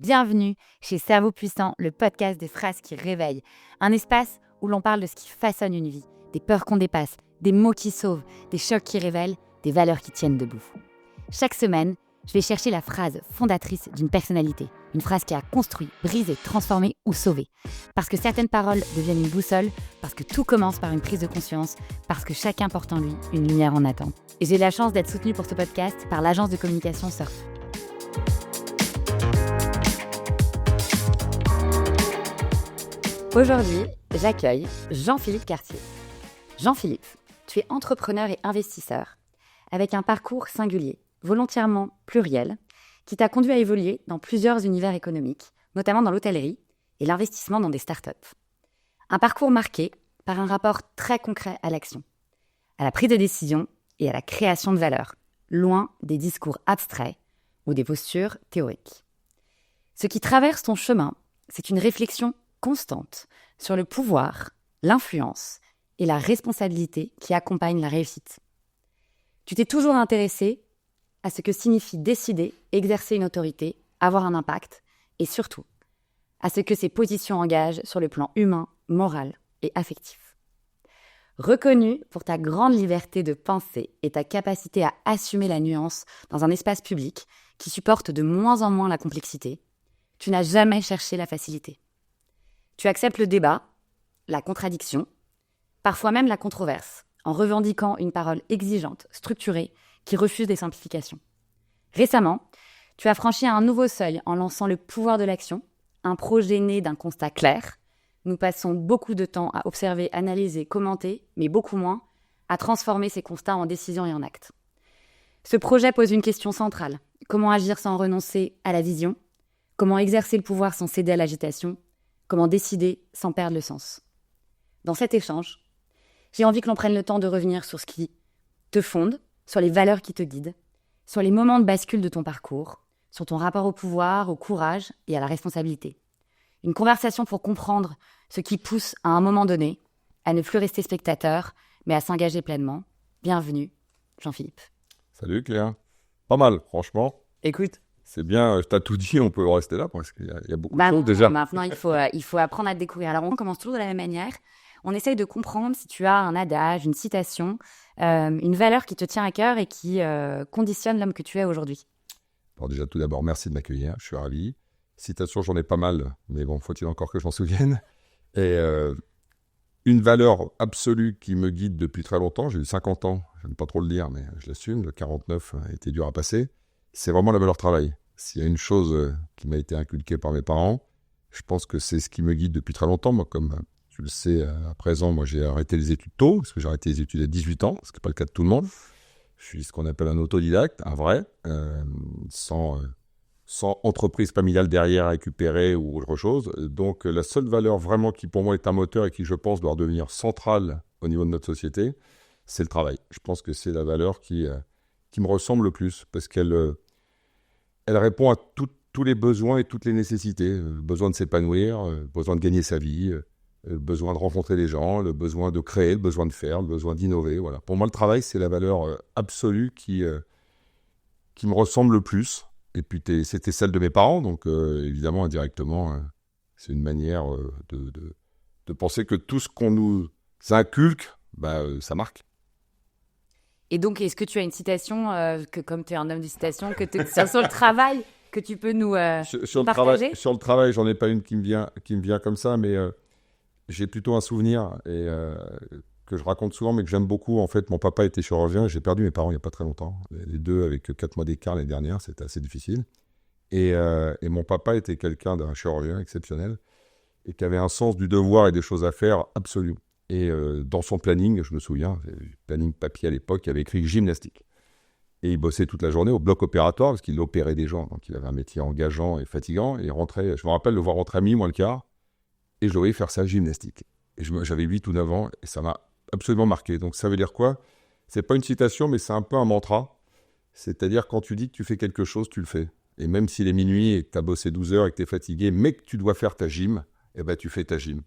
Bienvenue chez Cerveau Puissant, le podcast des phrases qui réveillent. Un espace où l'on parle de ce qui façonne une vie, des peurs qu'on dépasse, des mots qui sauvent, des chocs qui révèlent, des valeurs qui tiennent debout. Chaque semaine, je vais chercher la phrase fondatrice d'une personnalité, une phrase qui a construit, brisé, transformé ou sauvé. Parce que certaines paroles deviennent une boussole, parce que tout commence par une prise de conscience, parce que chacun porte en lui une lumière en attente. Et j'ai la chance d'être soutenue pour ce podcast par l'agence de communication Surf. Aujourd'hui, j'accueille Jean-Philippe Cartier. Jean-Philippe, tu es entrepreneur et investisseur, avec un parcours singulier, volontairement pluriel, qui t'a conduit à évoluer dans plusieurs univers économiques, notamment dans l'hôtellerie et l'investissement dans des startups. Un parcours marqué par un rapport très concret à l'action, à la prise de décision et à la création de valeur, loin des discours abstraits ou des postures théoriques. Ce qui traverse ton chemin, c'est une réflexion constante sur le pouvoir, l'influence et la responsabilité qui accompagnent la réussite. Tu t'es toujours intéressé à ce que signifie décider, exercer une autorité, avoir un impact et surtout à ce que ces positions engagent sur le plan humain, moral et affectif. Reconnu pour ta grande liberté de penser et ta capacité à assumer la nuance dans un espace public qui supporte de moins en moins la complexité, tu n'as jamais cherché la facilité. Tu acceptes le débat, la contradiction, parfois même la controverse, en revendiquant une parole exigeante, structurée, qui refuse des simplifications. Récemment, tu as franchi un nouveau seuil en lançant le pouvoir de l'action, un projet né d'un constat clair. Nous passons beaucoup de temps à observer, analyser, commenter, mais beaucoup moins à transformer ces constats en décisions et en actes. Ce projet pose une question centrale. Comment agir sans renoncer à la vision ? Comment exercer le pouvoir sans céder à l'agitation ? Comment décider sans perdre le sens ? Dans cet échange, j'ai envie que l'on prenne le temps de revenir sur ce qui te fonde, sur les valeurs qui te guident, sur les moments de bascule de ton parcours, sur ton rapport au pouvoir, au courage et à la responsabilité. Une conversation pour comprendre ce qui pousse à un moment donné à ne plus rester spectateur, mais à s'engager pleinement. Bienvenue, Jean-Philippe. Salut Claire. Pas mal, franchement. Écoute. C'est bien, t'as tout dit, on peut rester là parce qu'il y a beaucoup de choses déjà. Maintenant, il faut apprendre à te découvrir. Alors, on commence toujours de la même manière. On essaye de comprendre si tu as un adage, une citation, une valeur qui te tient à cœur et qui conditionne l'homme que tu es aujourd'hui. Alors déjà, tout d'abord, merci de m'accueillir, je suis ravi. Citation, j'en ai pas mal, mais bon, faut-il encore que je m'en souvienne. Et une valeur absolue qui me guide depuis très longtemps, j'ai eu 50 ans, j'aime pas trop le dire, mais je l'assume, le 49 a été dur à passer, c'est vraiment la valeur travail. S'il y a une chose qui m'a été inculquée par mes parents, je pense que c'est ce qui me guide depuis très longtemps. Moi, comme tu le sais, à présent, moi j'ai arrêté les études tôt, parce que j'ai arrêté les études à 18 ans, ce qui n'est pas le cas de tout le monde. Je suis ce qu'on appelle un autodidacte, un vrai, sans entreprise familiale derrière à récupérer ou autre chose. Donc la seule valeur vraiment qui pour moi est un moteur et qui je pense doit devenir centrale au niveau de notre société, c'est le travail. Je pense que c'est la valeur qui me ressemble le plus, parce qu'elle répond à tous les besoins et toutes les nécessités. Le besoin de s'épanouir, le besoin de gagner sa vie, le besoin de rencontrer des gens, le besoin de créer, le besoin de faire, le besoin d'innover. Voilà. Pour moi, le travail, c'est la valeur absolue qui me ressemble le plus. Et puis, c'était celle de mes parents. Donc, évidemment, indirectement, c'est une manière de penser que tout ce qu'on nous inculque, ça marque. Et donc, est-ce que tu as une citation, que comme tu es un homme de citation, sur le travail, que tu peux nous partager ? Sur le travail, j'en ai pas une qui me vient comme ça, mais j'ai plutôt un souvenir que je raconte souvent, mais que j'aime beaucoup. En fait, mon papa était chirurgien. J'ai perdu mes parents il n'y a pas très longtemps. Les deux avec 4 mois d'écart l'année dernière, c'était assez difficile. Et mon papa était quelqu'un d'un chirurgien exceptionnel et qui avait un sens du devoir et des choses à faire absolu. Et dans son planning, je me souviens, planning papier à l'époque, il avait écrit gymnastique. Et il bossait toute la journée au bloc opératoire parce qu'il opérait des gens. Donc il avait un métier engageant et fatigant. Et il rentrait, je me rappelle le voir rentrer à minuit moins le quart. Et je le voyais faire sa gymnastique. Et j'avais 8 ou 9 ans et ça m'a absolument marqué. Donc ça veut dire quoi ? C'est pas une citation, mais c'est un peu un mantra. C'est-à-dire quand tu dis que tu fais quelque chose, tu le fais. Et même s'il est minuit et que tu as bossé 12 heures et que tu es fatigué, mais que tu dois faire ta gym, tu fais ta gym.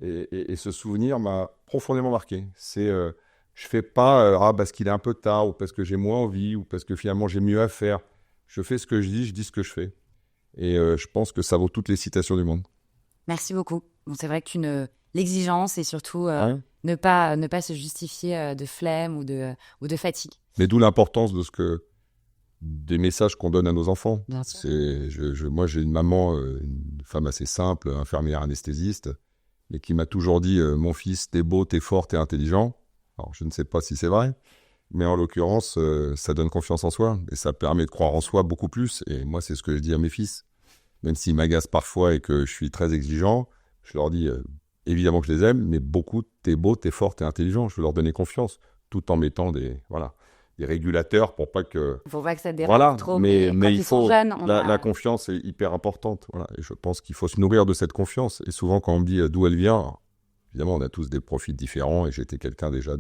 Et ce souvenir m'a profondément marqué. C'est, je fais pas parce qu'il est un peu tard, ou parce que j'ai moins envie, ou parce que finalement j'ai mieux à faire. Je fais ce que je dis ce que je fais. Et je pense que ça vaut toutes les citations du monde. Merci beaucoup. Bon, c'est vrai que l'exigence et surtout Ouais. ne pas se justifier de flemme ou de fatigue. Mais d'où l'importance des messages qu'on donne à nos enfants. Bien sûr. Moi, j'ai une maman, une femme assez simple, infirmière anesthésiste, mais qui m'a toujours dit mon fils, t'es beau, t'es fort, t'es intelligent. Alors, je ne sais pas si c'est vrai, mais en l'occurrence, ça donne confiance en soi et ça permet de croire en soi beaucoup plus. Et moi, c'est ce que je dis à mes fils. Même s'ils m'agacent parfois et que je suis très exigeant, je leur dis évidemment que je les aime, mais beaucoup, t'es beau, t'es fort, t'es intelligent. Je veux leur donner confiance, tout en mettant des régulateurs pour pas que... Il ne faut pas que ça dérape Voilà, trop. mais Quand il ils sont faut... jeunes, La confiance est hyper importante. Voilà. Et je pense qu'il faut se nourrir de cette confiance. Et souvent, quand on me dit d'où elle vient, évidemment, on a tous des profils différents. Et j'étais quelqu'un déjà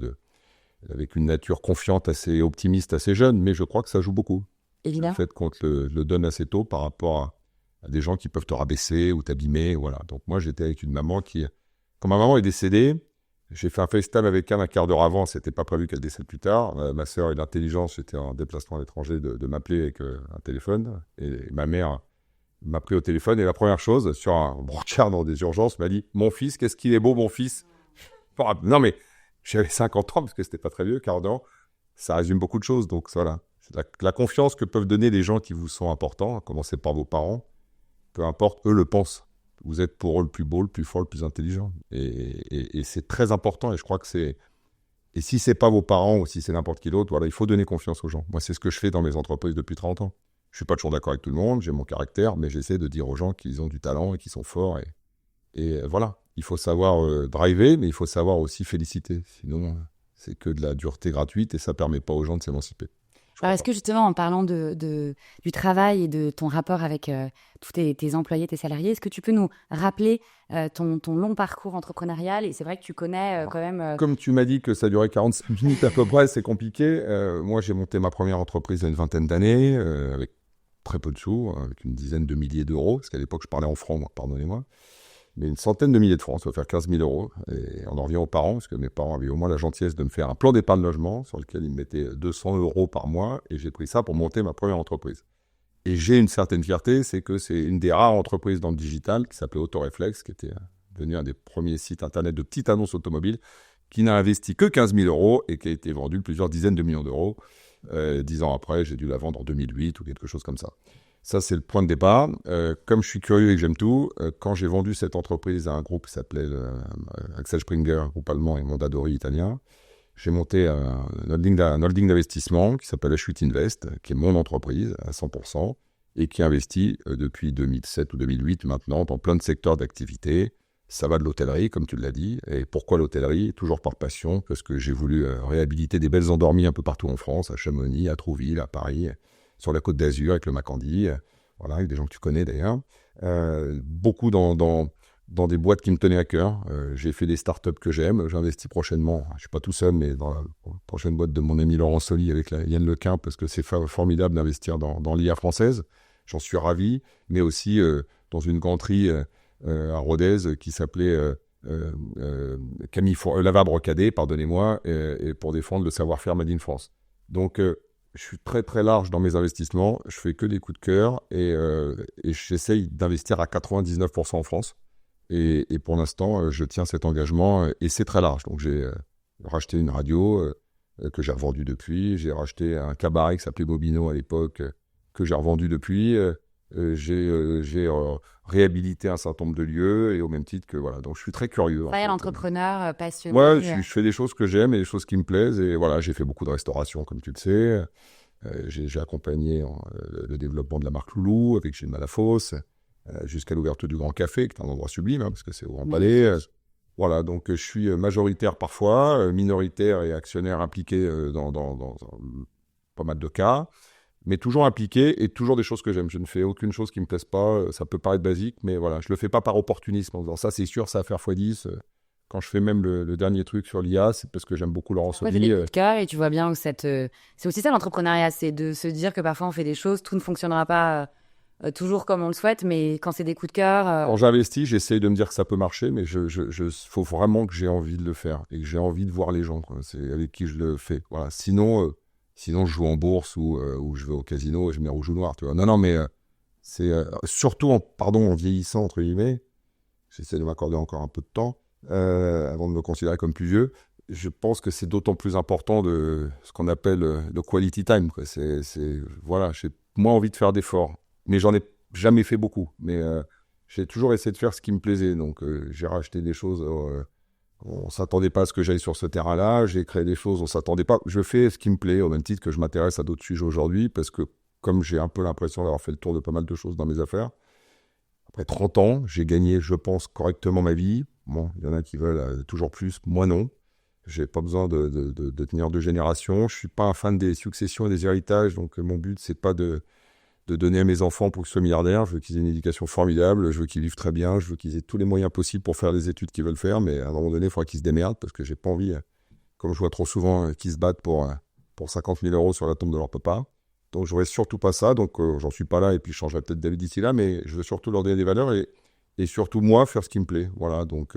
avec une nature confiante, assez optimiste, assez jeune. Mais je crois que ça joue beaucoup. Évidemment. Le fait qu'on te le donne assez tôt par rapport à des gens qui peuvent te rabaisser ou t'abîmer. Voilà. Donc moi, j'étais avec une maman qui... Quand ma maman est décédée, j'ai fait un FaceTime avec elle un quart d'heure avant. C'était pas prévu qu'elle décède plus tard. Ma sœur et l'intelligence, j'étais en déplacement à l'étranger, de m'appeler avec un téléphone. Et ma mère m'a pris au téléphone. Et la première chose, sur un brancard dans des urgences, m'a dit « Mon fils, qu'est-ce qu'il est beau, mon fils ?» Non, mais j'avais 50 ans, parce que c'était pas très vieux, 40 ans. Ça résume beaucoup de choses. Donc voilà, la confiance que peuvent donner les gens qui vous sont importants, à commencer par vos parents, peu importe, eux le pensent. Vous êtes pour eux le plus beau, le plus fort, le plus intelligent. Et c'est très important. Et je crois que c'est... Et si c'est pas vos parents ou si c'est n'importe qui d'autre, voilà, il faut donner confiance aux gens. Moi, c'est ce que je fais dans mes entreprises depuis 30 ans. Je suis pas toujours d'accord avec tout le monde, j'ai mon caractère, mais j'essaie de dire aux gens qu'ils ont du talent et qu'ils sont forts. Et voilà, il faut savoir driver, mais il faut savoir aussi féliciter. Sinon, c'est que de la dureté gratuite et ça permet pas aux gens de s'émanciper. Alors, est-ce que justement, en parlant du travail et de ton rapport avec tous tes employés, tes salariés, est-ce que tu peux nous rappeler ton long parcours entrepreneurial? Et c'est vrai que tu connais quand même... Comme tu m'as dit que ça durait 45 minutes à peu près, c'est compliqué. Moi, j'ai monté ma première entreprise il y a une vingtaine d'années, avec très peu de sous, avec une dizaine de milliers d'euros, parce qu'à l'époque, je parlais en francs, moi, pardonnez-moi. Mais une centaine de milliers de francs, ça va faire 15 000 euros. Et on en revient aux parents, parce que mes parents avaient au moins la gentillesse de me faire un plan d'épargne logement sur lequel ils me mettaient 200 euros par mois. Et j'ai pris ça pour monter ma première entreprise. Et j'ai une certaine fierté, c'est que c'est une des rares entreprises dans le digital qui s'appelait Autoréflexe, qui était devenu un des premiers sites internet de petites annonces automobiles, qui n'a investi que 15 000 euros et qui a été vendu plusieurs dizaines de millions d'euros. 10 ans après, j'ai dû la vendre en 2008 ou quelque chose comme ça. Ça, c'est le point de départ. Comme je suis curieux et que j'aime tout, quand j'ai vendu cette entreprise à un groupe qui s'appelait Axel Springer, un groupe allemand et Mondadori italien, j'ai monté un holding d'investissement qui s'appelle H8 Invest, qui est mon entreprise à 100% et qui investit depuis 2007 ou 2008 maintenant dans plein de secteurs d'activité. Ça va de l'hôtellerie, comme tu l'as dit. Et pourquoi l'hôtellerie? Toujours par passion, parce que j'ai voulu réhabiliter des belles endormies un peu partout en France, à Chamonix, à Trouville, à Paris, sur la Côte d'Azur, avec le Macandie, voilà, avec des gens que tu connais d'ailleurs. Beaucoup dans des boîtes qui me tenaient à cœur. J'ai fait des startups que j'aime. J'investis prochainement, je ne suis pas tout seul, mais dans la prochaine boîte de mon ami Laurent Soli avec Yann Lequin, parce que c'est formidable d'investir dans l'IA française. J'en suis ravi, mais aussi dans une ganterie à Rodez qui s'appelait Camille Lavabre Cadet, pardonnez-moi, et pour défendre le savoir-faire Made in France. Donc, je suis très très large dans mes investissements, je fais que des coups de cœur et j'essaye d'investir à 99% en France. Et pour l'instant, je tiens cet engagement et c'est très large. Donc j'ai racheté une radio que j'ai revendue depuis, j'ai racheté un cabaret qui s'appelait Bobino à l'époque que j'ai revendu depuis, j'ai réhabilité un certain nombre de lieux et au même titre que voilà. Donc je suis très curieux. Ouais, l'entrepreneur passionné. Ouais, je fais des choses que j'aime et des choses qui me plaisent. Et voilà, j'ai fait beaucoup de restauration, comme tu le sais. J'ai accompagné le développement de la marque Loulou avec Gilles Malafosse, jusqu'à l'ouverture du Grand Café, qui est un endroit sublime, parce que c'est au Grand Palais. Voilà, donc je suis majoritaire parfois, minoritaire et actionnaire impliqué dans pas mal de cas, mais toujours impliqué et toujours des choses que j'aime. Je ne fais aucune chose qui ne me plaise pas. Ça peut paraître basique, mais voilà, je ne le fais pas par opportunisme en disant ça, c'est sûr, ça va faire x10. Quand je fais même le dernier truc sur l'IA, c'est parce que j'aime beaucoup Laurent Soli. Ouais, c'est des coups de cœur et tu vois bien où c'est aussi ça l'entrepreneuriat, c'est de se dire que parfois on fait des choses, tout ne fonctionnera pas toujours comme on le souhaite, mais quand c'est des coups de cœur... Quand j'investis, j'essaye de me dire que ça peut marcher, mais faut vraiment que j'ai envie de le faire et que j'ai envie de voir les gens. Quoi. C'est avec qui je le fais. Voilà. Sinon, je joue en bourse ou je vais au casino et je mets rouge ou noir. Tu vois. Non, mais C'est surtout en vieillissant, entre guillemets, j'essaie de m'accorder encore un peu de temps avant de me considérer comme plus vieux. Je pense que c'est d'autant plus important de ce qu'on appelle le quality time, quoi. Voilà, j'ai moins envie de faire d'efforts. Mais j'en ai jamais fait beaucoup. Mais j'ai toujours essayé de faire ce qui me plaisait. Donc j'ai racheté des choses. On ne s'attendait pas à ce que j'aille sur ce terrain-là. J'ai créé des choses, on ne s'attendait pas. Je fais ce qui me plaît, au même titre que je m'intéresse à d'autres sujets aujourd'hui, parce que comme j'ai un peu l'impression d'avoir fait le tour de pas mal de choses dans mes affaires, après 30 ans, j'ai gagné, je pense, correctement ma vie. Bon, il y en a qui veulent toujours plus, moi non. J'ai pas besoin de tenir deux générations. Je suis pas un fan des successions et des héritages, donc mon but, c'est pas de donner à mes enfants pour qu'ils soient milliardaires. Je veux qu'ils aient une éducation formidable, je veux qu'ils vivent très bien, je veux qu'ils aient tous les moyens possibles pour faire les études qu'ils veulent faire, mais à un moment donné, il faudra qu'ils se démerdent, parce que j'ai pas envie, comme je vois trop souvent, qu'ils se battent pour 50 000 euros sur la tombe de leur papa. Donc je voudrais surtout pas ça, donc j'en suis pas là, et puis je changerai peut-être d'avis d'ici là, mais je veux surtout leur donner des valeurs, et surtout moi, faire ce qui me plaît. Voilà, donc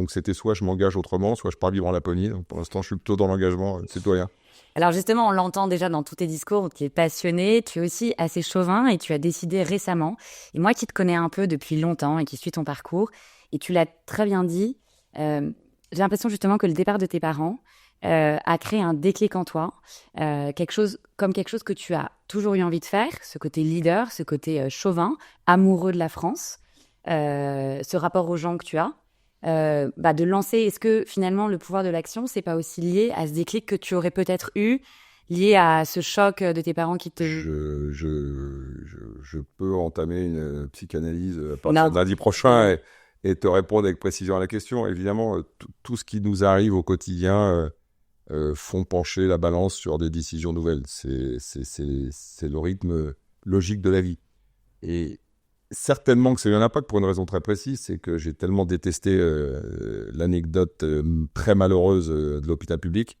c'était soit je m'engage autrement, soit je pars vivre en Laponie. Donc pour l'instant, je suis plutôt dans l'engagement citoyen. Alors justement, on l'entend déjà dans tous tes discours, tu es passionné, tu es aussi assez chauvin et tu as décidé récemment, et moi qui te connais un peu depuis longtemps et qui suis ton parcours, et tu l'as très bien dit, j'ai l'impression justement que le départ de tes parents a créé un déclic en toi, quelque chose que tu as toujours eu envie de faire, ce côté leader, ce côté chauvin, amoureux de la France, ce rapport aux gens que tu as. De lancer, est-ce que finalement le pouvoir de l'action, c'est pas aussi lié à ce déclic que tu aurais peut-être eu, lié à ce choc de tes parents qui te... Je peux entamer une psychanalyse à partir de lundi prochain et te répondre avec précision à la question. Évidemment, tout ce qui nous arrive au quotidien font pencher la balance sur des décisions nouvelles. C'est le rythme logique de la vie. Et certainement que ça a eu un impact pour une raison très précise, c'est que j'ai tellement détesté l'anecdote très malheureuse de l'hôpital public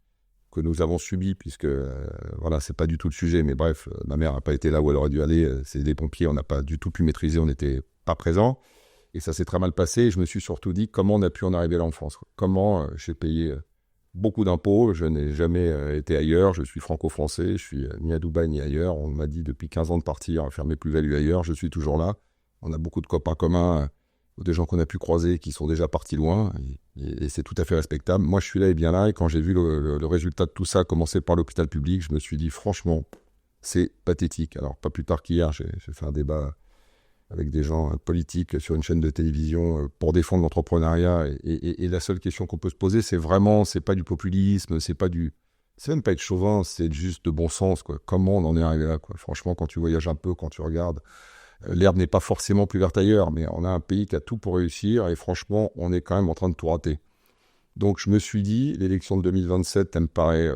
que nous avons subi, puisque voilà, c'est pas du tout le sujet, mais bref, ma mère n'a pas été là où elle aurait dû aller, c'est des pompiers, on n'a pas du tout pu maîtriser, on n'était pas présents, et ça s'est très mal passé, et je me suis surtout dit comment on a pu en arriver là en France, quoi. Comment j'ai payé beaucoup d'impôts, je n'ai jamais été ailleurs, je suis franco-français, je suis ni à Dubaï ni ailleurs, on m'a dit depuis 15 ans de partir, faire mes plus-values ailleurs, je suis toujours là. On a beaucoup de copains communs, ou des gens qu'on a pu croiser qui sont déjà partis loin, et c'est tout à fait respectable. Moi, je suis là et bien là, et quand j'ai vu le résultat de tout ça, commencer par l'hôpital public, je me suis dit, franchement, c'est pathétique. Alors, pas plus tard qu'hier, j'ai fait un débat avec des gens politiques sur une chaîne de télévision pour défendre l'entrepreneuriat, et la seule question qu'on peut se poser, c'est vraiment, c'est pas du populisme, c'est même pas être chauvin, c'est juste de bon sens, quoi. Comment on en est arrivé là, quoi. Franchement, quand tu voyages un peu, quand tu regardes, l'herbe n'est pas forcément plus verte ailleurs, mais on a un pays qui a tout pour réussir, et franchement, on est quand même en train de tout rater. Donc je me suis dit, l'élection de 2027, elle me paraît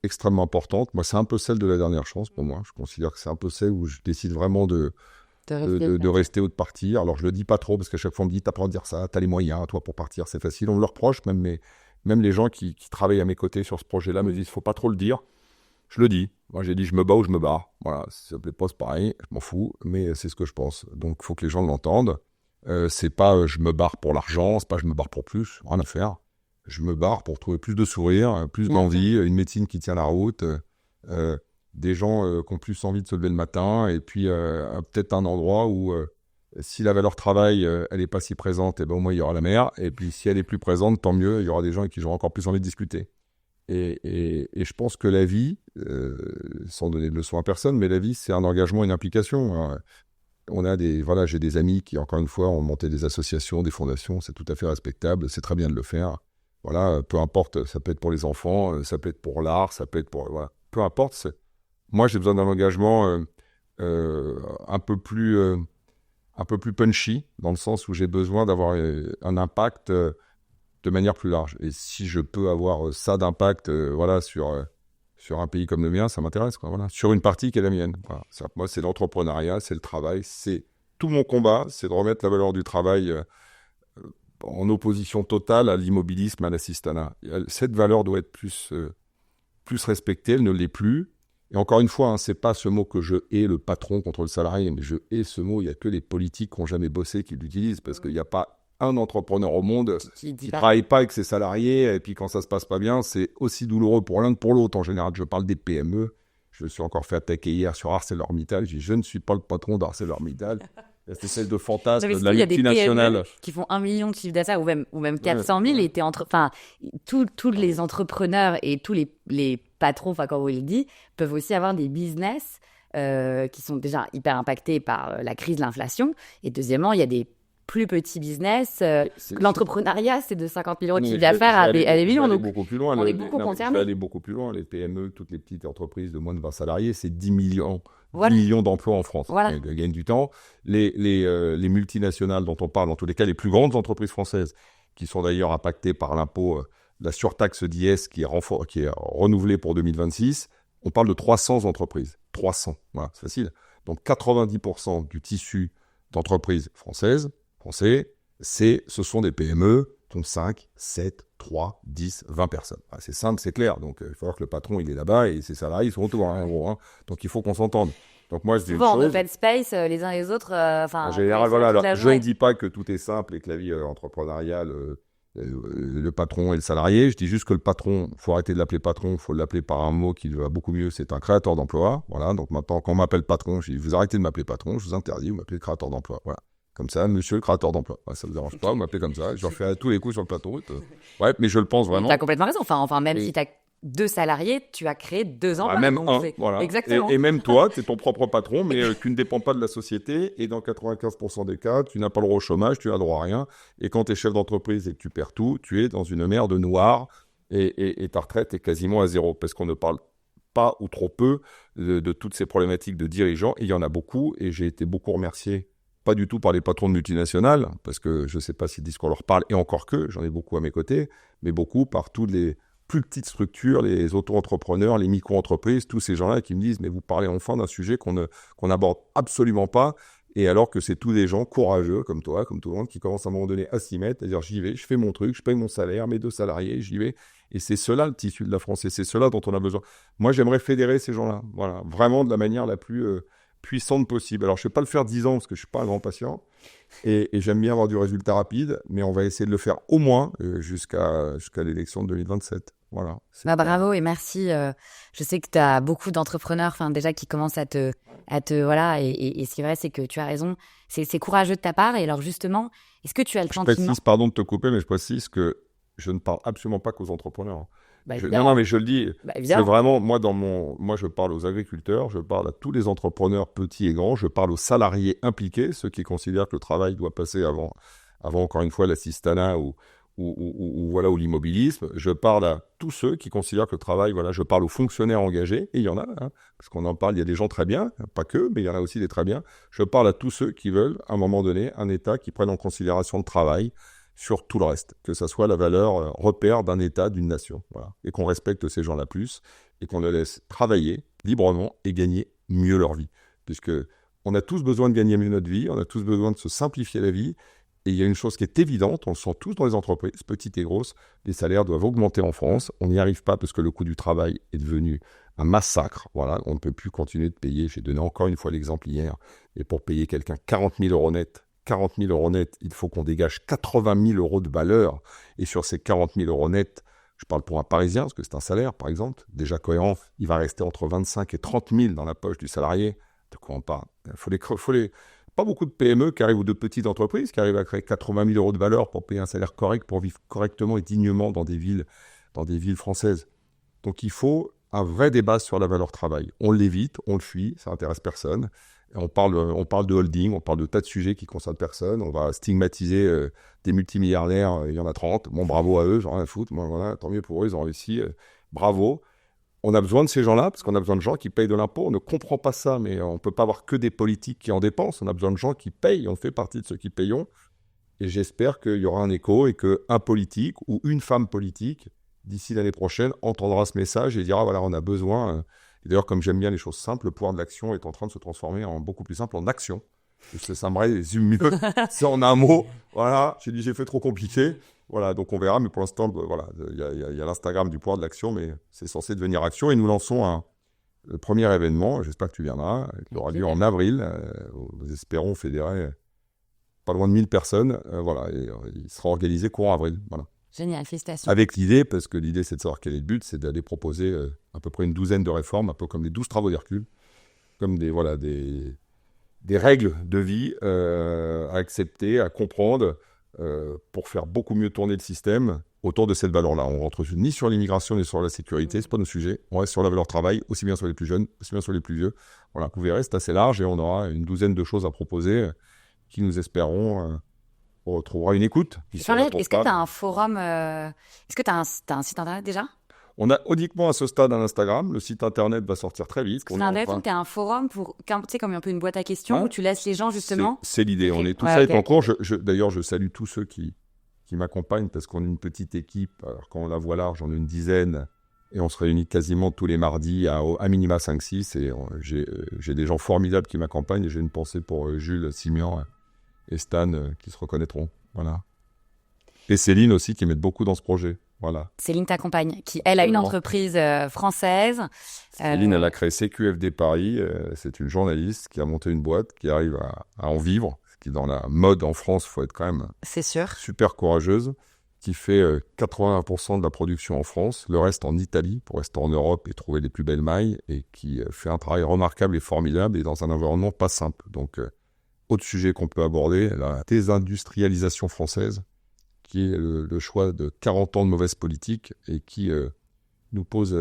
extrêmement importante. Moi, c'est un peu celle de la dernière chance pour moi. Je considère que c'est un peu celle où je décide vraiment de rester ou de partir. Alors je le dis pas trop, parce qu'à chaque fois on me dit, t'as pas le droit de dire ça, t'as les moyens, toi pour partir, c'est facile. On me le reproche, même les gens qui travaillent à mes côtés sur ce projet-là me disent, faut pas trop le dire. Je le dis. Moi, j'ai dit, je me bats ou je me barre. Voilà, si ça ne plaît pas, c'est pareil, je m'en fous, mais c'est ce que je pense. Donc, il faut que les gens l'entendent. C'est pas je me barre pour l'argent, c'est pas je me barre pour plus, rien à faire. Je me barre pour trouver plus de sourire, plus d'envie, une médecine qui tient la route, des gens qui ont plus envie de se lever le matin, et puis peut-être un endroit où, si la valeur travail, elle n'est pas si présente, et ben, au moins il y aura la mer, et puis si elle est plus présente, tant mieux, il y aura des gens avec qui j'aurai encore plus envie de discuter. Et je pense que la vie, sans donner de leçons à personne, mais la vie, c'est un engagement et une implication. Alors, j'ai des amis qui, encore une fois, ont monté des associations, des fondations, c'est tout à fait respectable, c'est très bien de le faire. Voilà, peu importe, ça peut être pour les enfants, ça peut être pour l'art, ça peut être pour... Voilà, peu importe. Moi, j'ai besoin d'un engagement un peu plus punchy, dans le sens où j'ai besoin d'avoir un impact... de manière plus large. Et si je peux avoir ça d'impact sur un pays comme le mien, ça m'intéresse, quoi, voilà. Sur une partie qui est la mienne. Voilà. Moi, c'est l'entrepreneuriat, c'est le travail, c'est tout mon combat, c'est de remettre la valeur du travail en opposition totale à l'immobilisme, à l'assistanat. Cette valeur doit être plus respectée, elle ne l'est plus. Et encore une fois, c'est pas ce mot que je hais le patron contre le salarié, mais je hais ce mot, il n'y a que les politiques qui n'ont jamais bossé qui l'utilisent, parce qu'il n'y a pas un entrepreneur au monde qui ne travaille pas avec ses salariés, et puis quand ça se passe pas bien, c'est aussi douloureux pour l'un que pour l'autre en général. Je parle des PME, Je me suis encore fait attaquer hier sur ArcelorMittal. Je dis, je ne suis pas le patron d'ArcelorMittal. C'est celle de fantasme de la multinationale. Il y a des PME qui font 1 million de chiffre d'affaires ou même 400 000. Et tous les entrepreneurs et tous les patrons, comme vous le dites, peuvent aussi avoir des business qui sont déjà hyper impactés par la crise de l'inflation. Et deuxièmement, il y a des plus petits business. L'entrepreneuriat, c'est de 50 000 euros de chiffre d'affaires à des millions. Donc, beaucoup plus loin. On est beaucoup concernés. Je vais aller beaucoup plus loin. Les PME, toutes les petites entreprises de moins de 20 salariés, c'est 10 millions. Voilà. 10 millions d'emplois en France. Voilà. Ils gagnent du temps. Les multinationales dont on parle, dans tous les cas, les plus grandes entreprises françaises, qui sont d'ailleurs impactées par l'impôt, la surtaxe d'IS qui est renouvelée pour 2026, on parle de 300 entreprises. 300, voilà, c'est facile. Donc 90% du tissu d'entreprises français, ce sont des PME qui ont 5, 7, 3, 10, 20 personnes. Ah, c'est simple, c'est clair. Donc, il faut voir que le patron, il est là-bas et ses salariés, ils sont autour, en gros. Donc, il faut qu'on s'entende. Donc, moi, je dis souvent, en open space, les uns les autres... en général, voilà. Alors, je ne dis pas que tout est simple et que la vie entrepreneuriale, le patron et le salarié. Je dis juste que le patron, il faut arrêter de l'appeler patron, il faut l'appeler par un mot qui va beaucoup mieux, c'est un créateur d'emploi. Voilà. Donc, maintenant, quand on m'appelle patron, je dis, vous arrêtez de m'appeler patron, je vous interdis, vous m'appelez créateur d'emploi. Voilà. Comme ça, monsieur le créateur d'emploi. Ouais, ça ne vous dérange pas, vous m'appelez comme ça. Je le refais à tous les coups sur le plateau. Ouais, mais je le pense vraiment. Tu as complètement raison. Enfin même si tu as 2 salariés, tu as créé 2 emplois. Même un, voilà. Exactement. Et même toi, tu es ton propre patron, mais tu ne dépends pas de la société. Et dans 95% des cas, tu n'as pas le droit au chômage, tu n'as droit à rien. Et quand tu es chef d'entreprise et que tu perds tout, tu es dans une mer de noir et ta retraite est quasiment à zéro. Parce qu'on ne parle pas ou trop peu de toutes ces problématiques de dirigeants. Et il y en a beaucoup. Et j'ai été beaucoup remercié. Pas du tout par les patrons de multinationales, parce que je ne sais pas si le discours leur parle, et encore que, j'en ai beaucoup à mes côtés, mais beaucoup par toutes les plus petites structures, les auto-entrepreneurs, les micro-entreprises, tous ces gens-là qui me disent « mais vous parlez enfin d'un sujet qu'on n'aborde absolument pas », et alors que c'est tous des gens courageux, comme toi, comme tout le monde, qui commencent à un moment donné à s'y mettre, à dire « j'y vais, je fais mon truc, je paye mon salaire, mes 2 salariés, j'y vais ». Et c'est cela le tissu de la France, et c'est cela dont on a besoin. Moi, j'aimerais fédérer ces gens-là, voilà, vraiment de la manière la plus... puissante possible. Alors, je ne vais pas le faire 10 ans parce que je ne suis pas un grand patient et j'aime bien avoir du résultat rapide, mais on va essayer de le faire au moins jusqu'à l'élection de 2027. Voilà. Bravo et merci. Je sais que tu as beaucoup d'entrepreneurs déjà qui commencent à te voilà, et c'est vrai, c'est que tu as raison. C'est courageux de ta part. Et alors, justement, est-ce que tu as le sentiment... Je précise, pardon de te couper, mais je précise que je ne parle absolument pas qu'aux entrepreneurs. Non, mais je le dis, c'est vraiment, moi je parle aux agriculteurs, je parle à tous les entrepreneurs petits et grands, je parle aux salariés impliqués, ceux qui considèrent que le travail doit passer avant encore une fois l'assistanat ou l'immobilisme. Je parle à tous ceux qui considèrent que le travail, je parle aux fonctionnaires engagés, et il y en a, parce qu'on en parle, il y a des gens très bien, pas que, mais il y en a aussi des très bien. Je parle à tous ceux qui veulent, à un moment donné, un État qui prenne en considération le travail, sur tout le reste, que ça soit la valeur repère d'un État, d'une nation, voilà. Et qu'on respecte ces gens-là plus, et qu'on les laisse travailler librement et gagner mieux leur vie. Puisque on a tous besoin de gagner mieux notre vie, on a tous besoin de se simplifier la vie, et il y a une chose qui est évidente, on le sent tous dans les entreprises, petites et grosses, les salaires doivent augmenter en France, on n'y arrive pas parce que le coût du travail est devenu un massacre, voilà, on ne peut plus continuer de payer, j'ai donné encore une fois l'exemple hier, et pour payer quelqu'un 40 000 euros net, il faut qu'on dégage 80 000 euros de valeur. Et sur ces 40 000 euros net, je parle pour un Parisien, parce que c'est un salaire, par exemple, déjà cohérent, il va rester entre 25 et 30 000 dans la poche du salarié. De quoi on parle ? Pas beaucoup de PME qui arrivent, ou de petites entreprises qui arrivent à créer 80 000 euros de valeur pour payer un salaire correct, pour vivre correctement et dignement dans des villes françaises. Donc il faut un vrai débat sur la valeur travail. On l'évite, on le fuit, ça n'intéresse personne. On parle de holding, on parle de tas de sujets qui ne concernent personne. On va stigmatiser des multimilliardaires, il y en a 30. Bon, bravo à eux, j'en ai rien à foutre. Moi, voilà, tant mieux pour eux, ils ont réussi. Bravo. On a besoin de ces gens-là, parce qu'on a besoin de gens qui payent de l'impôt. On ne comprend pas ça, mais on ne peut pas avoir que des politiques qui en dépensent. On a besoin de gens qui payent. On fait partie de ceux qui payons. Et j'espère qu'il y aura un écho et qu'un politique ou une femme politique, d'ici l'année prochaine, entendra ce message et dira, voilà, on a besoin... Et d'ailleurs, comme j'aime bien les choses simples, le pouvoir de l'action est en train de se transformer en beaucoup plus simple, en action. Ça me résume mieux. C'est en un mot. Voilà, j'ai fait trop compliqué. Voilà, donc on verra. Mais pour l'instant, voilà, il y a l'Instagram du pouvoir de l'action, mais c'est censé devenir action. Et nous lançons le premier événement, j'espère que tu viendras, qui aura lieu en avril. Nous espérons fédérer pas loin de 1000 personnes. Voilà, et il sera organisé courant avril. Voilà. Génial, félicitations. Avec l'idée, parce que l'idée c'est de savoir quel est le but, c'est d'aller proposer à peu près une douzaine de réformes, un peu comme les 12 travaux d'Hercule, comme des règles de vie à accepter, à comprendre, pour faire beaucoup mieux tourner le système autour de cette valeur-là. On rentre ni sur l'immigration ni sur la sécurité, c'est pas nos sujets. On reste sur la valeur travail, aussi bien sur les plus jeunes, aussi bien sur les plus vieux. Voilà, vous verrez, c'est assez large et on aura une douzaine de choses à proposer qui, nous espérons, retrouvera une écoute. Jean-Philippe, est-ce que tu as un forum, est-ce que tu as un site internet déjà? On a uniquement à ce stade un Instagram. Le site internet va sortir très vite. C'est intéressant que tu as un forum pour, tu sais, comme un peu une boîte à questions où tu laisses les gens justement. C'est l'idée. Okay. On est tout ça est en cours. D'ailleurs, je salue tous ceux qui m'accompagnent parce qu'on est une petite équipe. Alors, quand on la voit large, on est une dizaine et on se réunit quasiment tous les mardis à minima 5-6. Et j'ai des gens formidables qui m'accompagnent. Et j'ai une pensée pour Jules, Simian et Stan qui se reconnaîtront. Voilà. Et Céline aussi qui m'aide beaucoup dans ce projet. Voilà. Céline t'accompagne, qui elle a une entreprise française. Céline, elle a créé CQFD Paris. C'est une journaliste qui a monté une boîte, qui arrive à en vivre. Ce qui, dans la mode en France, il faut être quand même super courageuse. Qui fait 80% de la production en France, le reste en Italie, pour rester en Europe et trouver les plus belles mailles. Et qui fait un travail remarquable et formidable et dans un environnement pas simple. Donc, autre sujet qu'on peut aborder, la désindustrialisation française, qui est le choix de 40 ans de mauvaise politique et qui nous pose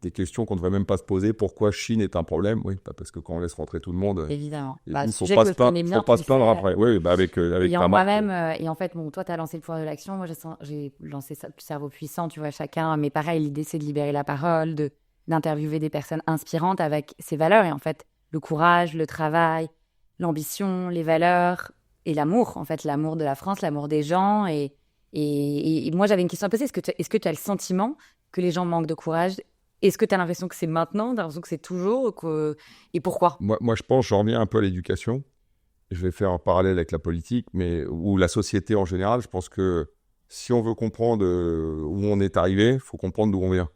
des questions qu'on ne devrait même pas se poser. Pourquoi Chine est un problème? Oui, parce que quand on laisse rentrer tout le monde, évidemment. Il ne faut pas se plaindre après. Oui, avec ta moi-même, et en fait, bon, toi, tu as lancé le pouvoir de l'action. Moi, j'ai lancé ça, Cerveau puissant, tu vois, chacun. Mais pareil, l'idée, c'est de libérer la parole, d'interviewer des personnes inspirantes avec ces valeurs. Et en fait, le courage, le travail, l'ambition, les valeurs et l'amour. En fait, l'amour de la France, l'amour des gens. Et moi, j'avais une question à poser. Est-ce que tu as le sentiment que les gens manquent de courage? Est-ce que tu as l'impression que c'est maintenant? Tu as l'impression que c'est toujours Et pourquoi? Moi, je pense, j'en reviens un peu à l'éducation. Je vais faire un parallèle avec la politique, ou la société en général. Je pense que si on veut comprendre où on est arrivé, il faut comprendre d'où on vient.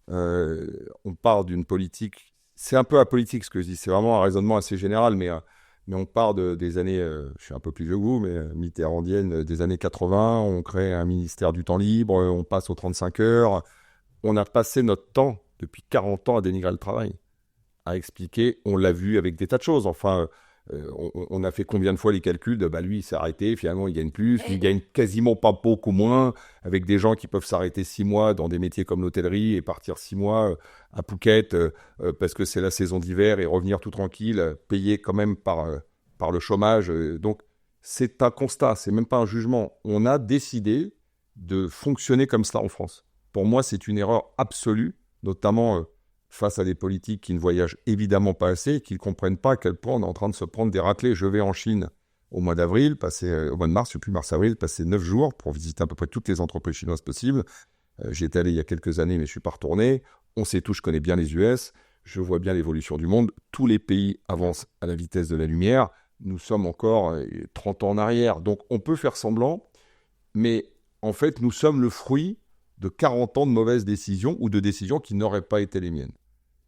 On part d'une politique... C'est un peu apolitique ce que je dis. C'est vraiment un raisonnement assez général, mais on part des années, je suis un peu plus vieux que vous, mais mitterrandienne, des années 80. On crée un ministère du temps libre, on passe aux 35 heures. On a passé notre temps, depuis 40 ans, à dénigrer le travail, à expliquer, on l'a vu avec des tas de choses. Enfin, on a fait combien de fois les calculs de lui, il s'est arrêté, finalement, il gagne plus, il gagne quasiment pas beaucoup moins, avec des gens qui peuvent s'arrêter 6 mois dans des métiers comme l'hôtellerie et partir 6 mois à Phuket parce que c'est la saison d'hiver et revenir tout tranquille, payé quand même par le chômage. Donc, c'est un constat, c'est même pas un jugement. On a décidé de fonctionner comme cela en France. Pour moi, c'est une erreur absolue, notamment face à des politiques qui ne voyagent évidemment pas assez et qui ne comprennent pas à quel point on est en train de se prendre des raclées. Je vais en Chine au mois d'avril, au mois de mars, depuis mars-avril, passer 9 jours pour visiter à peu près toutes les entreprises chinoises possibles. J'y étais allé il y a quelques années, mais je ne suis pas retourné. On sait tous, je connais bien les US, je vois bien l'évolution du monde. Tous les pays avancent à la vitesse de la lumière. Nous sommes encore 30 ans en arrière. Donc on peut faire semblant, mais en fait, nous sommes le fruit de 40 ans de mauvaises décisions ou de décisions qui n'auraient pas été les miennes.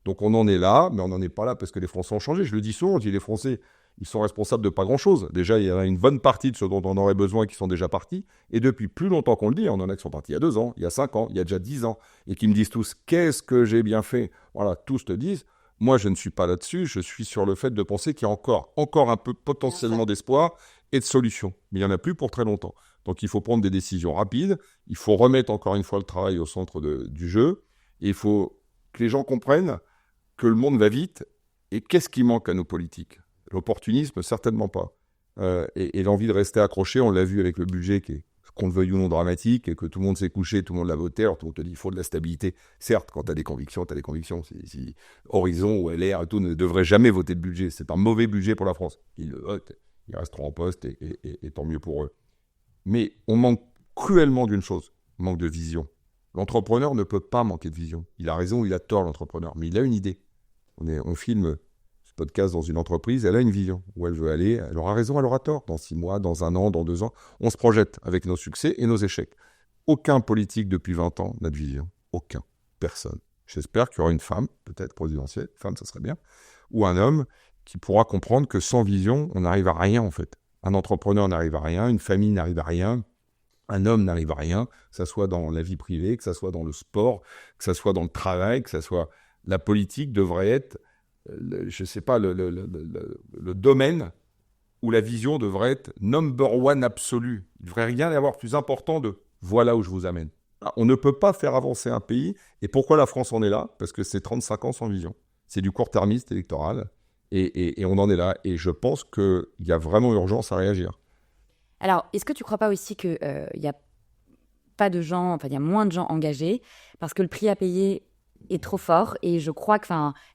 Donc on en est là, mais on n'en est pas là parce que les Français ont changé. Je le dis souvent, je dis les Français, ils sont responsables de pas grand-chose. Déjà, il y a une bonne partie de ceux dont on aurait besoin qui sont déjà partis. Et depuis plus longtemps qu'on le dit, on en a qui sont partis il y a 2 ans, il y a 5 ans, il y a déjà 10 ans, et qui me disent tous « Qu'est-ce que j'ai bien fait ?» Voilà, tous te disent. Moi, je ne suis pas là-dessus. Je suis sur le fait de penser qu'il y a encore un peu potentiellement d'espoir et de solutions. Mais il n'y en a plus pour très longtemps. Donc, il faut prendre des décisions rapides. Il faut remettre encore une fois le travail au centre du jeu. Et il faut que les gens comprennent que le monde va vite. Et qu'est-ce qui manque à nos politiques? L'opportunisme, certainement pas. Et l'envie de rester accroché, on l'a vu avec le budget qui est, qu'on le veuille ou non, dramatique, et que tout le monde s'est couché, tout le monde l'a voté. Alors tout le monde te dit il faut de la stabilité. Certes, quand tu as des convictions, tu as des convictions. Si Horizon ou LR et tout ne devraient jamais voter le budget. C'est un mauvais budget pour la France. Ils le votent, ils resteront en poste et tant mieux pour eux. Mais on manque cruellement d'une chose, on manque de vision. L'entrepreneur ne peut pas manquer de vision. Il a raison ou il a tort, l'entrepreneur, mais il a une idée. On filme ce podcast dans une entreprise, elle a une vision. Où elle veut aller, elle aura raison, elle aura tort. Dans 6 mois, dans 1 an, dans 2 ans, on se projette avec nos succès et nos échecs. Aucun politique depuis 20 ans n'a de vision. Aucun. Personne. J'espère qu'il y aura une femme, peut-être présidentielle, femme, ça serait bien, ou un homme qui pourra comprendre que sans vision, on n'arrive à rien en fait. Un entrepreneur n'arrive à rien, une famille n'arrive à rien, un homme n'arrive à rien, que ça soit dans la vie privée, que ça soit dans le sport, que ça soit dans le travail, que ça soit La politique devrait être, je ne sais pas, le domaine où la vision devrait être number one absolu. Il ne devrait rien y avoir plus important de « voilà où je vous amène ». On ne peut pas faire avancer un pays. Et pourquoi la France en est là ? Parce que c'est 35 ans sans vision. C'est du court-termiste électoral. Et on en est là. Et je pense qu'il y a vraiment urgence à réagir. Alors, est-ce que tu ne crois pas aussi qu'il y a pas de gens, il y a moins de gens engagés parce que le prix à payer est trop fort et je crois que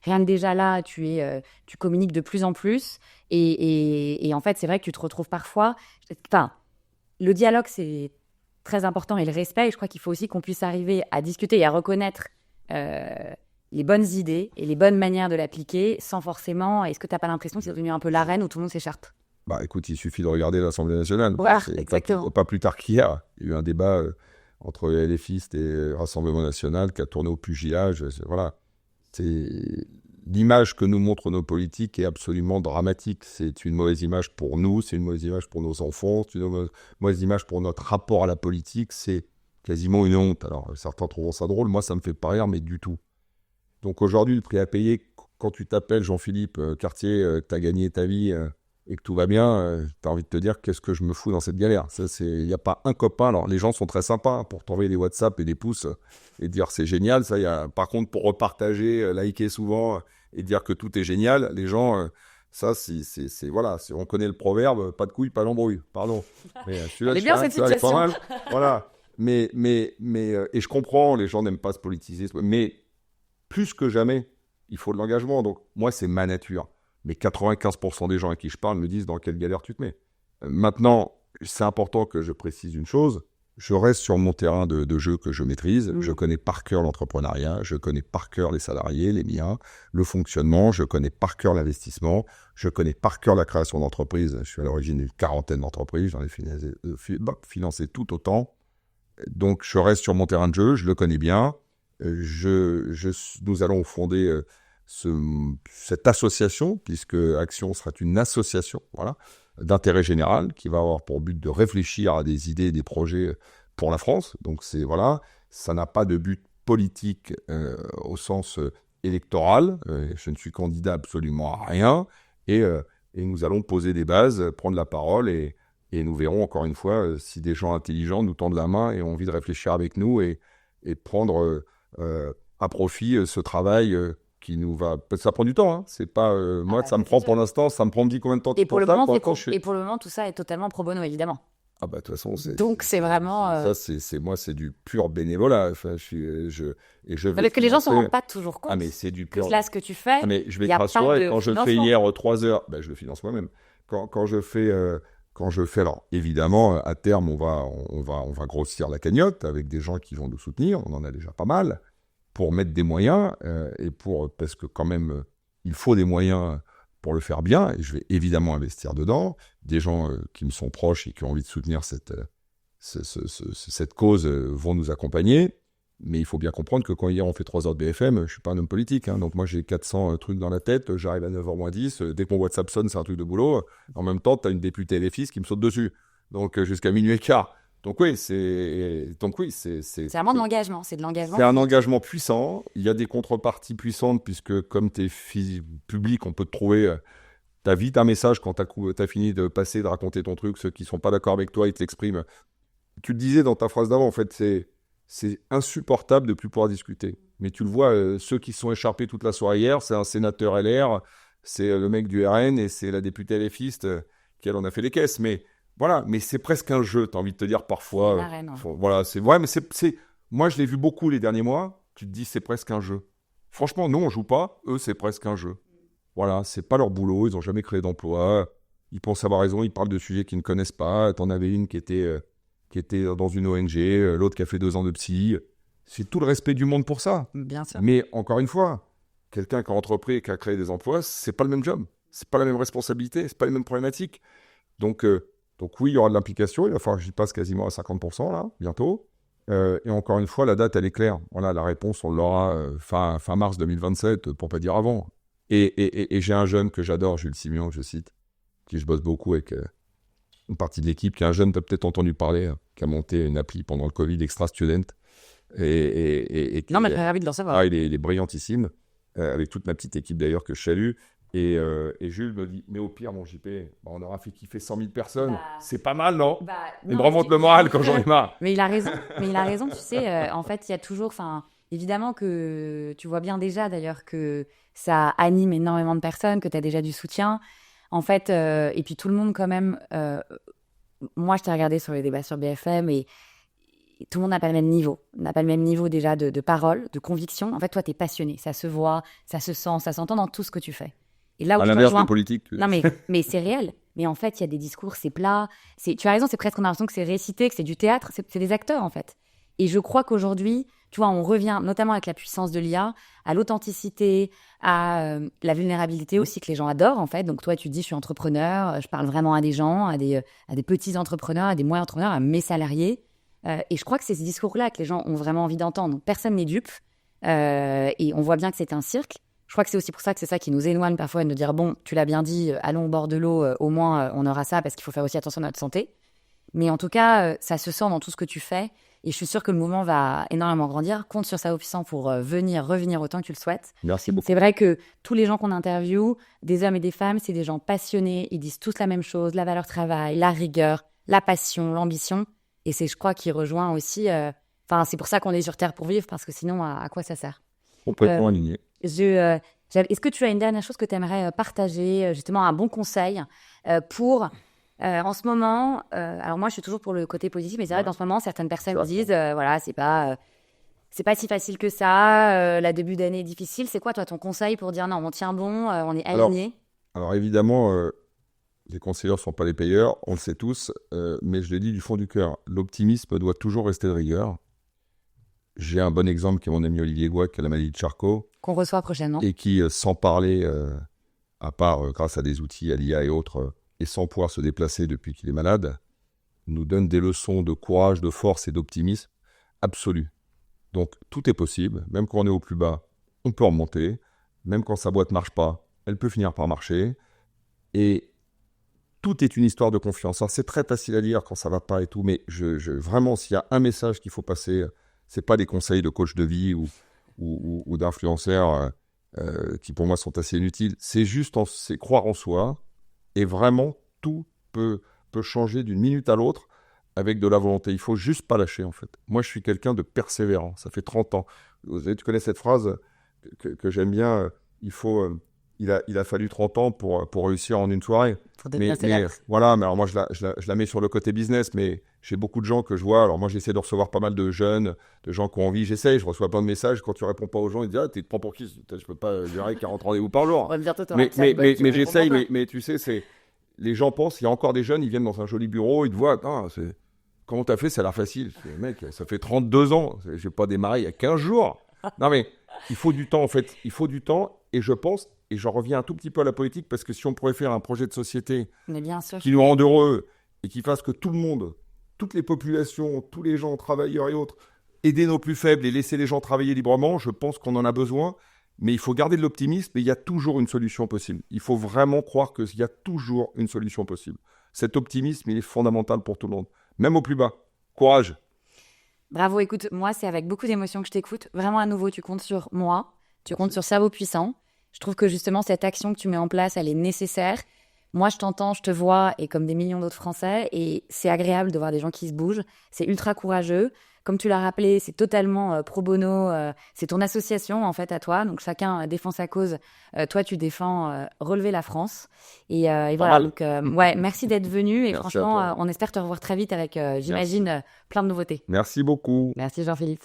rien que déjà là, tu communiques de plus en plus et en fait, c'est vrai que tu te retrouves parfois... le dialogue, c'est très important et le respect, et je crois qu'il faut aussi qu'on puisse arriver à discuter et à reconnaître les bonnes idées et les bonnes manières de l'appliquer sans forcément... Est-ce que tu n'as pas l'impression que c'est devenu un peu l'arène où tout le monde s'écharpe ? Écoute, il suffit de regarder l'Assemblée nationale. Voilà, exactement. Pas plus tard qu'hier, il y a eu un débat entre les LFistes et Rassemblement national qui a tourné au pugilage. Voilà. L'image que nous montrent nos politiques est absolument dramatique. C'est une mauvaise image pour nous, c'est une mauvaise image pour nos enfants, c'est une mauvaise image pour notre rapport à la politique. C'est quasiment une honte. Alors, certains trouveront ça drôle. Moi, ça me fait pas rire, mais du tout. Donc aujourd'hui, le prix à payer, quand tu t'appelles Jean-Philippe Cartier, que tu as gagné ta vie... et que tout va bien, tu as envie de te dire qu'est-ce que je me fous dans cette galère. Il n'y a pas un copain. Alors, les gens sont très sympas pour t'envoyer des WhatsApp et des pouces et dire c'est génial. Ça, par contre, pour repartager, liker souvent et dire que tout est génial, les gens, ça, voilà, on connaît le proverbe, pas de couilles, pas d'embrouille. Pardon. Mais elle est bien cette situation. Pas mal. Voilà. Mais, et je comprends, les gens n'aiment pas se politiser. Mais plus que jamais, il faut de l'engagement. Donc, moi, c'est ma nature. Mais 95% des gens à qui je parle me disent dans quelle galère tu te mets. Maintenant, c'est important que je précise une chose. Je reste sur mon terrain de jeu que je maîtrise. Je connais par cœur l'entrepreneuriat. Je connais par cœur les salariés, les miens, le fonctionnement. Je connais par cœur l'investissement. Je connais par cœur la création d'entreprises. Je suis à l'origine d'une 40aine d'entreprises. J'en ai financé tout autant. Donc, je reste sur mon terrain de jeu. Je le connais bien. Nous allons fonder... cette association, puisque Action sera une association d'intérêt général qui va avoir pour but de réfléchir à des idées, des projets pour la France. Donc ça n'a pas de but politique au sens électoral. Je ne suis candidat absolument à rien. Et nous allons poser des bases, prendre la parole et nous verrons encore une fois si des gens intelligents nous tendent la main et ont envie de réfléchir avec nous et prendre à profit ce travail qui nous va... Ça prend du temps, hein. C'est pas... moi, ça me prend pour l'instant, ça me prend combien de temps et pour le moment, tout ça est totalement pro bono, évidemment. De toute façon, donc, c'est vraiment... Ça, moi, c'est du pur bénévolat. Enfin, parce que les gens ne s'en rendent pas toujours compte. Mais c'est du pur... Que là, ce que tu fais, mais je vais te rassurer, quand je le fais hier 3 heures, je le finance moi-même. Quand je fais... alors évidemment, à terme, on va grossir la cagnotte avec des gens qui vont nous soutenir. On en a déjà pas mal. Pour mettre des moyens parce que quand même il faut des moyens pour le faire bien et je vais évidemment investir dedans. Des gens qui me sont proches et qui ont envie de soutenir cette cause vont nous accompagner, mais il faut bien comprendre que quand hier on fait 3 heures de BFM, je suis pas un homme politique, hein, donc moi j'ai 400 trucs dans la tête, j'arrive à 9h moins 10, dès que mon WhatsApp sonne c'est un truc de boulot, en même temps tu as une députée LFiste qui me saute dessus, donc jusqu'à minuit et quart. Donc oui, c'est vraiment de l'engagement, c'est de l'engagement. C'est un engagement puissant, il y a des contreparties puissantes puisque comme tu es public, on peut te trouver, tu as vite un message quand tu as fini de passer, de raconter ton truc, ceux qui ne sont pas d'accord avec toi, ils te l'expriment. Tu le disais dans ta phrase d'avant, en fait, c'est insupportable de ne plus pouvoir discuter. Mais tu le vois, ceux qui se sont écharpés toute la soirée hier, c'est un sénateur LR, c'est le mec du RN et c'est la députée LFiste qui, elle, en a fait les caisses, mais... Voilà, mais c'est presque un jeu, t'as envie de te dire parfois. C'est l'arène, ouais. Voilà, c'est vrai, mais moi je l'ai vu beaucoup les derniers mois. Tu te dis c'est presque un jeu. Franchement, nous on joue pas, eux c'est presque un jeu. Voilà, c'est pas leur boulot, ils ont jamais créé d'emploi. Ils pensent avoir raison, ils parlent de sujets qu'ils ne connaissent pas. T'en avais une qui était dans une ONG, l'autre qui a fait 2 ans de psy. C'est tout le respect du monde pour ça. Bien sûr. Mais encore une fois, quelqu'un qui a entrepris et qui a créé des emplois, c'est pas le même job, c'est pas la même responsabilité, c'est pas les mêmes problématiques. Donc oui, il y aura de l'implication. Il va falloir que j'y passe quasiment à 50% là, bientôt. Et encore une fois, la date, elle est claire. Voilà, la réponse, on l'aura fin mars 2027, pour pas dire avant. Et j'ai un jeune que j'adore, Jules Simion, je cite, qui je bosse beaucoup avec une partie de l'équipe, qui est un jeune, tu as peut-être entendu parler, qui a monté une appli pendant le Covid, Extra Student. Non, mais très ravi de le savoir. Il est brillantissime. avec toute ma petite équipe d'ailleurs que je salue. Et Jules me dit, mais au pire, mon JP, on aura fait kiffer 100 000 personnes. C'est pas mal, non? Il me remonte le moral quand j'en ai marre. Mais il a raison, tu sais. En fait, il y a toujours... Évidemment que tu vois bien déjà, d'ailleurs, que ça anime énormément de personnes, que tu as déjà du soutien. En fait, et puis tout le monde quand même... moi, je t'ai regardé sur les débats sur BFM et tout le monde n'a pas le même niveau. N'a pas le même niveau déjà de parole, de conviction. En fait, toi, tu es passionné. Ça se voit, ça se sent, ça s'entend dans tout ce que tu fais. Et là où à tu l'inverse rejoins... des politiques. Non, mais c'est réel. Mais en fait, il y a des discours, c'est plat. Tu as raison, c'est presque, on a l'impression que c'est récité, que c'est du théâtre. C'est des acteurs, en fait. Et je crois qu'aujourd'hui, tu vois, on revient, notamment avec la puissance de l'IA, à l'authenticité, à la vulnérabilité aussi que les gens adorent, en fait. Donc toi, tu dis, je suis entrepreneur, je parle vraiment à des gens, à des petits entrepreneurs, à des moyens entrepreneurs, à mes salariés. Et je crois que c'est ce discours-là que les gens ont vraiment envie d'entendre. Donc, personne n'est dupe. Et on voit bien que c'est un cirque. Je crois que c'est aussi pour ça que c'est ça qui nous éloigne parfois de nous dire, bon, tu l'as bien dit, allons au bord de l'eau, au moins on aura ça parce qu'il faut faire aussi attention à notre santé. Mais en tout cas, ça se sent dans tout ce que tu fais. Et je suis sûre que le mouvement va énormément grandir. Compte sur Cerveau Puissant pour revenir autant que tu le souhaites. Merci beaucoup. C'est vrai que tous les gens qu'on interviewe, des hommes et des femmes, c'est des gens passionnés. Ils disent tous la même chose, la valeur travail, la rigueur, la passion, l'ambition. Et c'est, je crois, qui rejoint aussi... c'est pour ça qu'on est sur Terre pour vivre, parce que sinon, à quoi ça sert? Complètement aligné. Est-ce que tu as une dernière chose que tu aimerais partager, justement un bon conseil pour... en ce moment, alors moi je suis toujours pour le côté positif, mais c'est vrai qu'en ce moment certaines personnes disent voilà, c'est pas si facile que ça, la début d'année est difficile. C'est quoi toi ton conseil pour dire non, on tient bon, on est aligné? Alors évidemment, les conseillers ne sont pas les payeurs, on le sait tous, mais je le dis du fond du cœur, l'optimisme doit toujours rester de rigueur. J'ai un bon exemple qui est mon ami Olivier Gouac, qui a la maladie de Charcot. Qu'on reçoit prochainement. Et qui, sans parler, à part grâce à des outils, à l'IA et autres, et sans pouvoir se déplacer depuis qu'il est malade, nous donne des leçons de courage, de force et d'optimisme absolu. Donc tout est possible, même quand on est au plus bas, on peut remonter, même quand sa boîte ne marche pas, elle peut finir par marcher, et tout est une histoire de confiance. Alors, c'est très facile à dire quand ça ne va pas et tout, mais vraiment, s'il y a un message qu'il faut passer, ce n'est pas des conseils de coach de vie ou d'influenceurs qui pour moi sont assez inutiles, c'est juste c'est croire en soi, et vraiment, tout peut changer d'une minute à l'autre avec de la volonté. Il faut juste pas lâcher, en fait. Moi, je suis quelqu'un de persévérant. Ça fait 30 ans. Tu connais cette phrase que j'aime bien. Il a fallu 30 ans pour réussir en une soirée. Mais voilà, mais alors moi, je la mets sur le côté business, mais j'ai beaucoup de gens que je vois. Alors moi, j'essaie de recevoir pas mal de jeunes, de gens qui ont envie. Je reçois plein de messages. Quand tu réponds pas aux gens, ils disent « Ah, tu te prends pour qui ? Je peux pas gérer 40 rendez-vous par jour. » Mais j'essaye, mais tu sais, les gens pensent, il y a encore des jeunes, ils viennent dans un joli bureau, ils te voient, comment t'as fait, ça a l'air facile. Mec, ça fait 32 ans, j'ai pas démarré il y a 15 jours. Non mais, il faut du temps en fait, et je pense, et j'en reviens un tout petit peu à la politique, parce que si on pourrait faire un projet de société qui nous rende heureux, et qui fasse que tout le monde, toutes les populations, tous les gens, travailleurs et autres, aider nos plus faibles et laisser les gens travailler librement, je pense qu'on en a besoin. Mais il faut garder de l'optimisme, et il y a toujours une solution possible. Il faut vraiment croire qu'il y a toujours une solution possible. Cet optimisme, il est fondamental pour tout le monde, même au plus bas. Courage. Bravo, écoute, moi, c'est avec beaucoup d'émotion que je t'écoute. Vraiment, à nouveau, tu comptes sur moi, tu comptes sur Cerveau Puissant. Je trouve que justement, cette action que tu mets en place, elle est nécessaire. Moi, je t'entends, je te vois, et comme des millions d'autres Français, et c'est agréable de voir des gens qui se bougent. C'est ultra courageux. Comme tu l'as rappelé, c'est totalement pro bono. C'est ton association, en fait, à toi. Donc, chacun défend sa cause. Toi, tu défends relever la France. Et voilà. Donc, merci d'être venu. Et merci franchement, on espère te revoir très vite avec, j'imagine, plein de nouveautés. Merci beaucoup. Merci, Jean-Philippe.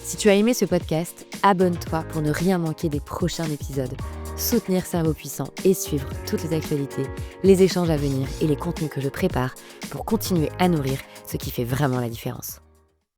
Si tu as aimé ce podcast, abonne-toi pour ne rien manquer des prochains épisodes. Soutenir Cerveau Puissant et suivre toutes les actualités, les échanges à venir et les contenus que je prépare pour continuer à nourrir ce qui fait vraiment la différence.